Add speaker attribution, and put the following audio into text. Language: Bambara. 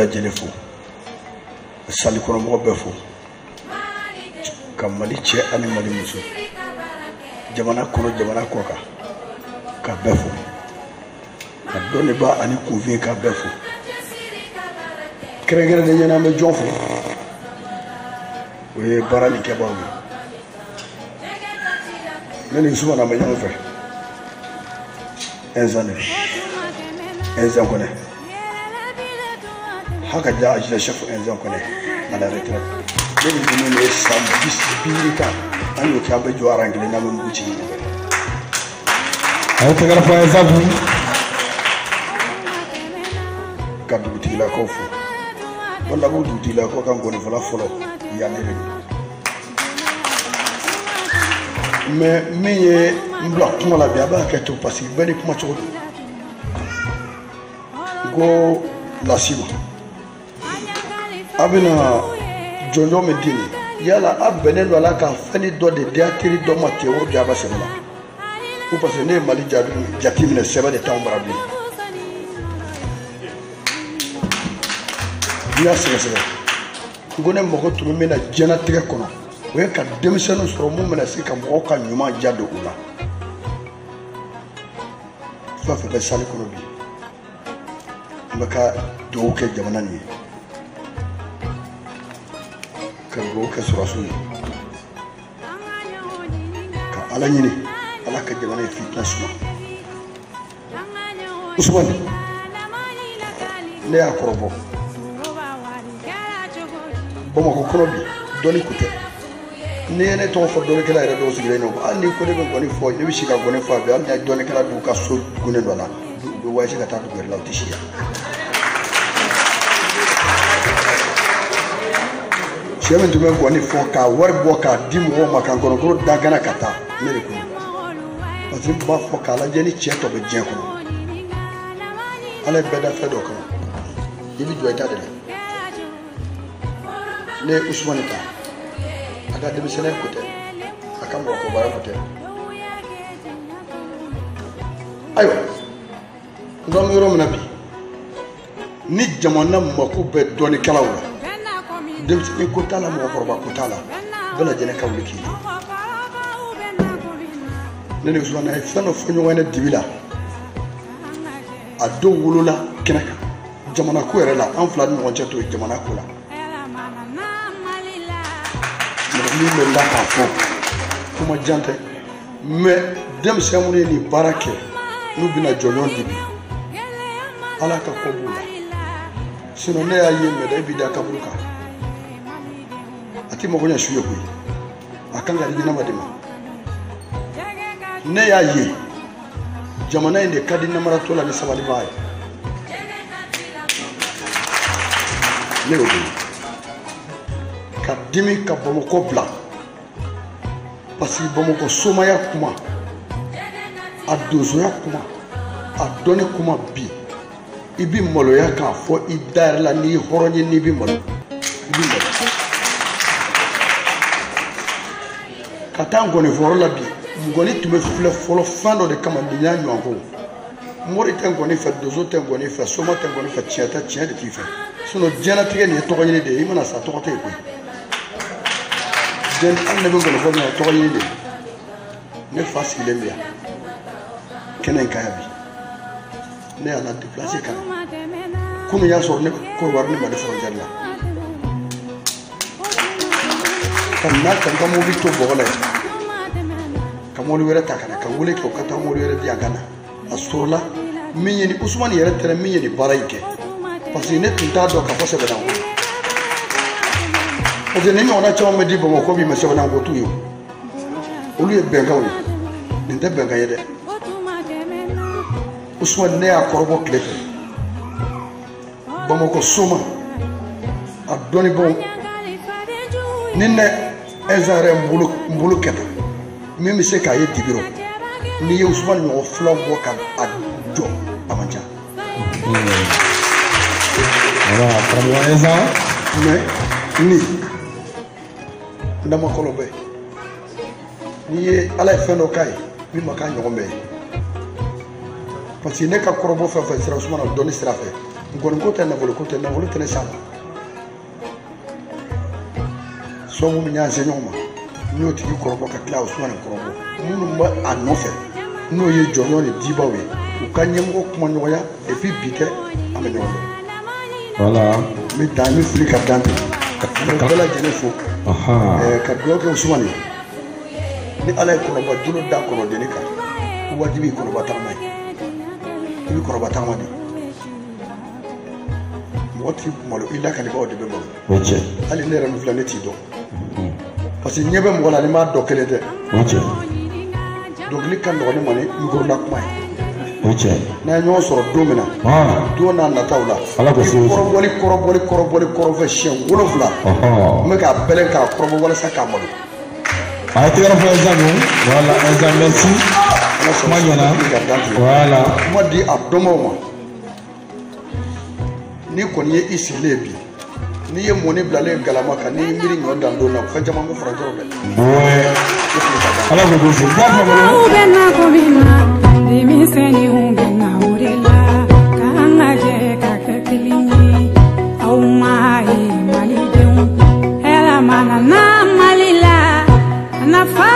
Speaker 1: lajɛlen fo sali kɔnɔ mɔgɔ bɛɛ fo ka Mali cɛ ani Mali muso jamana kɔnɔ jamana kɔ kan ka bɛɛ fo ka dɔnniba ani kunfin ka bɛɛ fo kɛrɛnkɛrɛnnen an bɛ jɔn fo o ye baara nin kɛbaaw ye ne ni Usumana bɛ ɲɔgɔn fɛ Enzan Koné haka ja ajila chef Enzan Koné à la retraite ne ni ne san 10 kan an yo ka bɛ jɔ arangile na mun buci
Speaker 2: aw tɛgɛrɛ fɔ Enzan bu
Speaker 1: ka dugutigilakaw fo wala ko dugutigilakaw kan gɔni fɔlɔ yanni de mais min ye n bila kuma la bi a b'a kɛ to parce que bɛɛ ni kuma cogo don ko lasima a bɛna jɔnjɔn min di nin yala a bɛnnen don a la ka fɛn dɔ de di a teri dɔ ma ten o de a b'a sɛbɛn la ko parce que ne ye Mali jate minɛ sɛbɛn de t'anw bara bilen n'i y'a sɛgɛsɛgɛ n ko ne mago tun bɛ min na diɲɛlatigɛ kɔnɔ o ye ka denmisɛnninw sɔrɔ mun bɛna se ka mɔgɔw ka ɲuman ja don u la fɛn fɛn bɛ sali kɔnɔ bi n bɛ ka dugawu kɛ jamana nin ye ka dugawu kɛ sɔrɔsiw ye ka Ala ɲini Ala ka jamana in fitina suma Usumani ne y'a kɔrɔbɔ Bamakɔ kɔnɔ bi dɔnni ko tɛ ni ye ne tɔgɔ fɔ dɔnnikɛla yɛrɛ dɔw sigilen don hali ni ko ne bɛ gɔni fɔ ne bɛ si ka gɔni fɔ a bɛ hali ni dɔnnikɛla d'u ka so gunnen dɔ la u bɛ waasi ka taa dugu wɛrɛ la u tɛ si yan cɛ min tun bɛ gɔni fɔ k'a wari bɔ k'a di mɔgɔw ma ka nkɔnɔkɔrɔ dagana ka taa ne de kun parce que n b'a fɔ k'a lajɛ ni cɛ tɔ bɛ diɲɛ kɔnɔ Ala ye bɛɛ da fɛn dɔ kɔnɔ i bɛ jɔ i ta de la ne ye Usumani ta a ka denmisɛnninya ko tɛ a ka mɔgɔkɔrɔbaya ko tɛ ayiwa n ko an bɛ yɔrɔ min na bi ni jamana mako bɛ dɔnnikɛlaw la denmisɛnnin ko t'a la mɔgɔkɔrɔba ko t'a la bɛɛ lajɛlen ka wuli k'i jɔ ne ni Usumani a ye fɛn dɔ fɔ ɲɔgɔn ye ne dibi la a don wolola kɛnɛ kan jamana ko yɛrɛ la an fila ni ɲɔgɔn cɛ to ye jamana ko la min bɛ la k'a fɔ kuma jan tɛ mais denmisɛn minnu ye nin baara kɛ n'u bɛna jɔnjɔn di bi Ala ka ko b'u la sinon ne y'a ye mɛda i b'i da kaburu kan a tɛ mago ɲɛ su ye koyi a kan ka di nama de ma ne y'a ye jamana in de ka di namaratɔ la ni sabaliba ye ne y'o de ka dimi ka Bamakɔ bila parce que Bamakɔ somaya kuma a donsoya kuma a dɔnni kuma bi i bi maloya k'a fɔ i da yɛrɛ la n'i ye hɔrɔn ye n'i bi malo i bi malo ka taa ngɔnifɔyɔrɔ la bi ngɔni tun bɛ filɛ fɔlɔ fɛn dɔ de kama nin y'a ɲɔgɔn ko mori tɛ ngɔni fɛ donso tɛ ngɔni fɛ soma tɛ ngɔni fɛ tiɲɛ tɛ tiɲɛ de t'i fɛ sinon diɲɛlatigɛ nin ye tɔgɔ ɲini de ye i mana sa tɔgɔ tɛ yen koyi hali ne bɛ ngɔni fɔ min na tɔgɔ ɲini de ye ne fa sigilen bɛ yan kɛnɛ in ka yan bi ne y'a la déplacé ka na kunun y'a sɔrɔ ne Côte-d'Ivoire ni Mali frontière la ka na ka n ka mobili to bɔgɔ la yen ka mobili wɛrɛ ta ka na ka wele kɛ o ka taa mobili wɛrɛ di yan ka na a sɔrɔla min ye ni Usumani yɛrɛ tɛ min ye nin baara in kɛ parce que ne tun t'a dɔn ka fɔ sɛbɛnna ko parce que ni ɲɔgɔnna caman bɛ di Bamakɔ bi mais sɛbɛnna ko t'u ye olu ye bɛnkanw ye nin tɛ bɛnkan ye dɛ Usumani ne y'a kɔrɔbɔ tile fɛ Bamakɔ soma a dɔnnibaw ni ne Enzan yɛrɛ n bolo kɛta min bɛ se k'a ye dibirɔ n'i ye Usumani ɲɔgɔn filaw bɔ ka a jɔ a man ca mais ni ndamakɔlɔ bɛ n'i ye Ala ye fɛn dɔ k'a ye min ma k'a ɲɔgɔn bɛ ye parce que ne ka kɔrɔbɔ fɛn fɛn sira Usumani dɔnni sira fɛ ngol ko tan nafolo ko tan nafolo tan sama so mu nya se nyoma nyoti ki korobo ka klaus wana korobo munu ma anofe no ye jono ni dibawe u kanyem ko kuma nyoya et puis bite amenyo
Speaker 2: voilà
Speaker 1: mi dami fuli ka dante ka bela jene fo ka doke usmani ni ala korobo dulu da korobo denika wajibi korobo tamay ibi korobo tamani moti molo ila ka liba de bebo
Speaker 2: ok
Speaker 1: ali ne ran fulani ti do parce que nyebe mo wala ni ma do kele de
Speaker 2: ok
Speaker 1: donc li kan do ne mani ngor la kuma
Speaker 2: ok
Speaker 1: na nyo soro do mena do na na tawla
Speaker 2: ala ko so
Speaker 1: koro fa chien wolo fula me ka belen ka koro wala sa ka modo
Speaker 2: ay te gara fa examen voilà examen merci mañana voilà
Speaker 1: moi di abdomo ma ni ko ni isi lebi ni ye moni blale galama ka ni miri nyo dando na fa jama mo fara jaro de
Speaker 2: ala ko so da fa mo
Speaker 3: bena ko bina di mi seni bena urela kanga je ka kelini au mai mali de ela mana na malila na fa